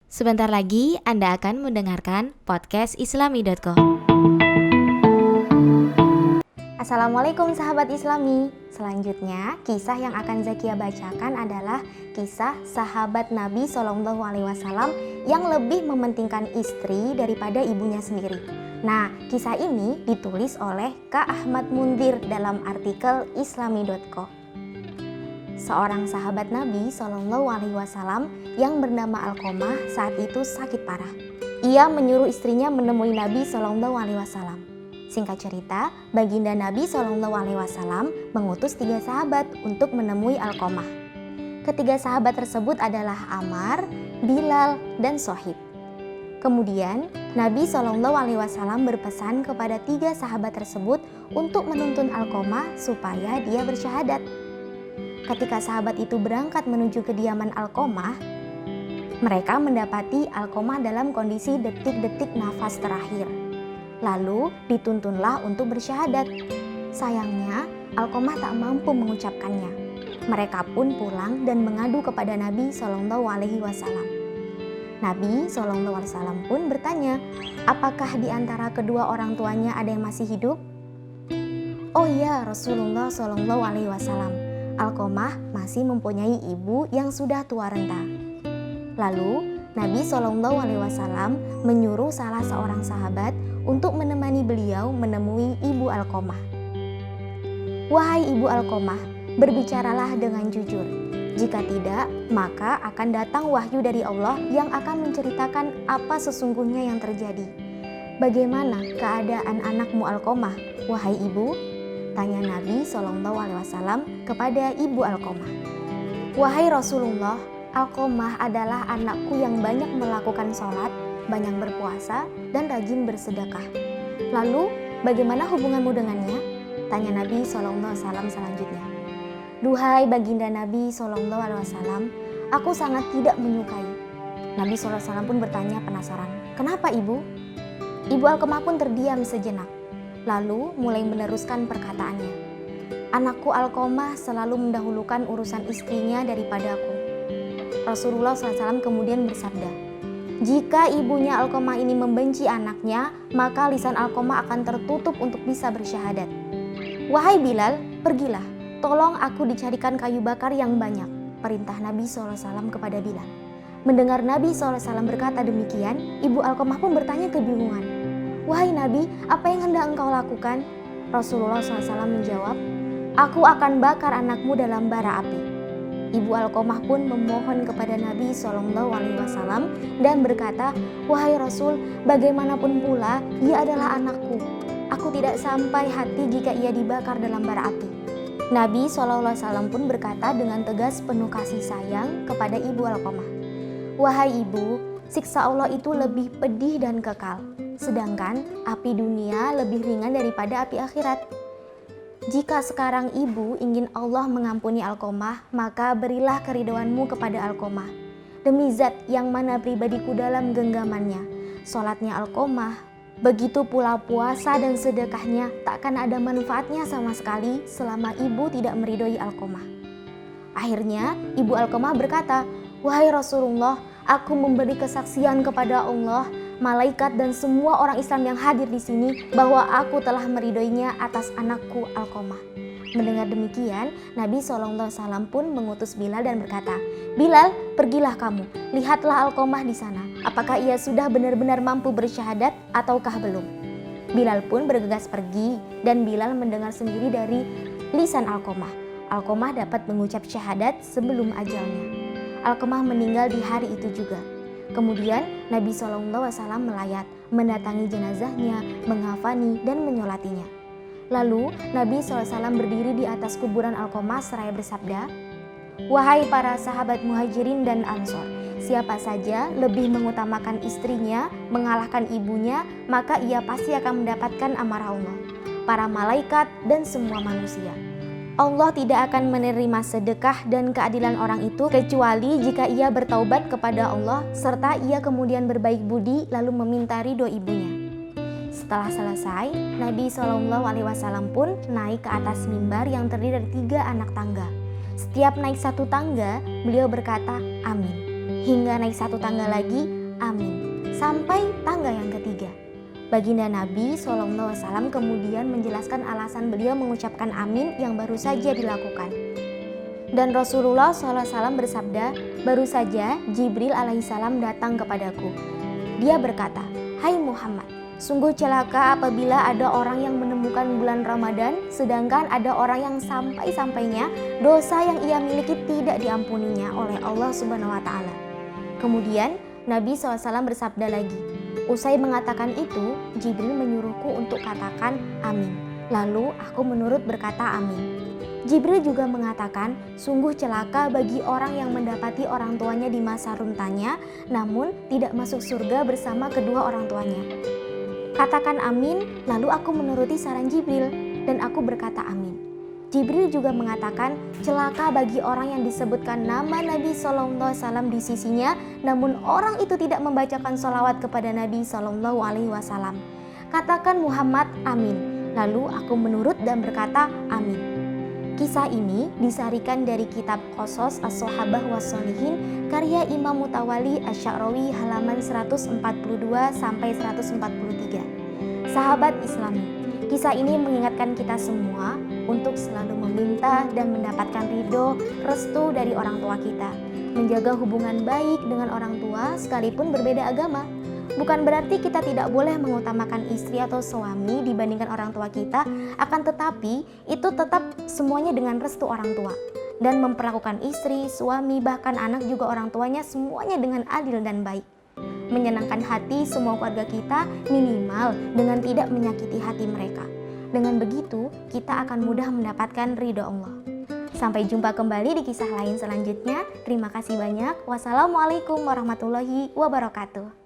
Sebentar lagi Anda akan mendengarkan podcast islami.co. Assalamualaikum sahabat Islami. Selanjutnya, kisah yang akan Zakia bacakan adalah kisah sahabat Nabi SAW yang lebih mementingkan istri daripada ibunya sendiri. Nah, kisah ini ditulis oleh Kak Ahmad Mundir dalam artikel islami.co. Seorang sahabat Nabi SAW yang bernama Alqomah saat itu sakit parah. Ia menyuruh istrinya menemui Nabi SAW. Singkat cerita, baginda Nabi SAW mengutus 3 sahabat untuk menemui Alqomah. Ketiga sahabat tersebut adalah Ammar, Bilal, dan Sohib. Kemudian, Nabi SAW berpesan kepada 3 sahabat tersebut untuk menuntun Alqomah supaya dia bersyahadat. Ketika sahabat itu berangkat menuju kediaman Alqomah, mereka mendapati Alqomah dalam kondisi detik-detik nafas terakhir. Lalu dituntunlah untuk bersyahadat. Sayangnya, Alqomah tak mampu mengucapkannya. Mereka pun pulang dan mengadu kepada Nabi SAW. Nabi SAW pun bertanya, apakah di antara kedua orang tuanya ada yang masih hidup? Oh iya, Rasulullah SAW. Alqomah masih mempunyai ibu yang sudah tua renta. Lalu Nabi SAW menyuruh salah seorang sahabat untuk menemani beliau menemui ibu Alqomah. Wahai ibu Alqomah, berbicaralah dengan jujur. Jika tidak, maka akan datang wahyu dari Allah yang akan menceritakan apa sesungguhnya yang terjadi. Bagaimana keadaan anakmu Alqomah, wahai ibu? Tanya Nabi SAW kepada ibu Alqomah. Wahai Rasulullah, Alqomah adalah anakku yang banyak melakukan sholat, banyak berpuasa, dan rajin bersedekah. Lalu, bagaimana hubunganmu dengannya? Tanya Nabi SAW selanjutnya. Duhai baginda Nabi SAW, aku sangat tidak menyukai. Nabi SAW pun bertanya penasaran, kenapa ibu? Ibu Alqomah pun terdiam sejenak. Lalu mulai meneruskan perkataannya. Anakku Alqomah selalu mendahulukan urusan istrinya daripadaku. Rasulullah SAW kemudian bersabda, jika ibunya Alqomah ini membenci anaknya, maka lisan Alqomah akan tertutup untuk bisa bersyahadat. Wahai Bilal, pergilah, tolong aku dicarikan kayu bakar yang banyak, perintah Nabi SAW kepada Bilal. Mendengar Nabi SAW berkata demikian, ibu Alqomah pun bertanya kebingungan. Wahai Nabi, apa yang hendak engkau lakukan? Rasulullah SAW menjawab, aku akan bakar anakmu dalam bara api. Ibu Alqomah pun memohon kepada Nabi SAW dan berkata, wahai Rasul, bagaimanapun pula ia adalah anakku. Aku tidak sampai hati jika ia dibakar dalam bara api. Nabi SAW pun berkata dengan tegas penuh kasih sayang kepada ibu Alqomah, wahai ibu, siksa Allah itu lebih pedih dan kekal. Sedangkan api dunia lebih ringan daripada api akhirat. Jika sekarang ibu ingin Allah mengampuni Alqomah, maka berilah keridhoanmu kepada Alqomah. Demi zat yang mana pribadiku dalam genggamannya, sholatnya Alqomah, begitu pula puasa dan sedekahnya takkan ada manfaatnya sama sekali selama ibu tidak meridhoi Alqomah. Akhirnya ibu Alqomah berkata, wahai Rasulullah, aku memberi kesaksian kepada Allah, malaikat dan semua orang Islam yang hadir di sini bahwa aku telah meridhoinya atas anakku Alqomah. Mendengar demikian, Nabi SAW pun mengutus Bilal dan berkata, Bilal, pergilah kamu, lihatlah Alqomah di sana. Apakah ia sudah benar-benar mampu bersyahadat ataukah belum? Bilal pun bergegas pergi dan Bilal mendengar sendiri dari lisan Alqomah. Alqomah dapat mengucap syahadat sebelum ajalnya. Alqomah meninggal di hari itu juga. Kemudian Nabi SAW melayat, mendatangi jenazahnya, menghafani dan menyolatinya. Lalu Nabi SAW berdiri di atas kuburan Alqomah seraya bersabda, wahai para sahabat muhajirin dan ansor, siapa saja lebih mengutamakan istrinya, mengalahkan ibunya, maka ia pasti akan mendapatkan amarah Allah, para malaikat dan semua manusia. Allah tidak akan menerima sedekah dan keadilan orang itu kecuali jika ia bertaubat kepada Allah serta ia kemudian berbaik budi lalu meminta ridho ibunya. Setelah selesai, Nabi SAW pun naik ke atas mimbar yang terdiri dari 3 anak tangga. Setiap naik 1 tangga, beliau berkata, amin. hingga naik satu tangga lagi, amin, sampai tangga yang ketiga. Baginda Nabi SAW kemudian menjelaskan alasan beliau mengucapkan amin yang baru saja dilakukan. Dan Rasulullah SAW bersabda, baru saja Jibril alaihissalam datang kepadaku. Dia berkata, hai Muhammad, sungguh celaka apabila ada orang yang menemukan bulan Ramadan, sedangkan ada orang yang sampai-sampainya dosa yang ia miliki tidak diampuninya oleh Allah Subhanahu wa Ta'ala. Kemudian Nabi SAW bersabda lagi, usai mengatakan itu, Jibril menyuruhku untuk katakan amin. Lalu aku menurut berkata amin. Jibril juga mengatakan, sungguh celaka bagi orang yang mendapati orang tuanya di masa runtanya, namun tidak masuk surga bersama kedua orang tuanya. Katakan amin, lalu aku menuruti saran Jibril, dan aku berkata amin. Jibril juga mengatakan, celaka bagi orang yang disebutkan nama Nabi SAW di sisinya, namun orang itu tidak membacakan sholawat kepada Nabi SAW. Katakan Muhammad amin, lalu aku menurut dan berkata amin. Kisah ini disarikan dari kitab Qasas As-Sahabah Was-Sholihin karya Imam Mutawalli Asy-Sya'rawi halaman 142 sampai 143. Sahabat Islami, kisah ini mengingatkan kita semua untuk selalu meminta dan mendapatkan ridho, restu dari orang tua kita, menjaga hubungan baik dengan orang tua sekalipun berbeda agama. Bukan berarti kita tidak boleh mengutamakan istri atau suami dibandingkan orang tua kita, akan tetapi itu tetap semuanya dengan restu orang tua. Dan memperlakukan istri, suami, bahkan anak juga orang tuanya semuanya dengan adil dan baik. Menyenangkan hati semua keluarga kita minimal dengan tidak menyakiti hati mereka. Dengan begitu, kita akan mudah mendapatkan ridho Allah. Sampai jumpa kembali di kisah lain selanjutnya. Terima kasih banyak. Wassalamualaikum warahmatullahi wabarakatuh.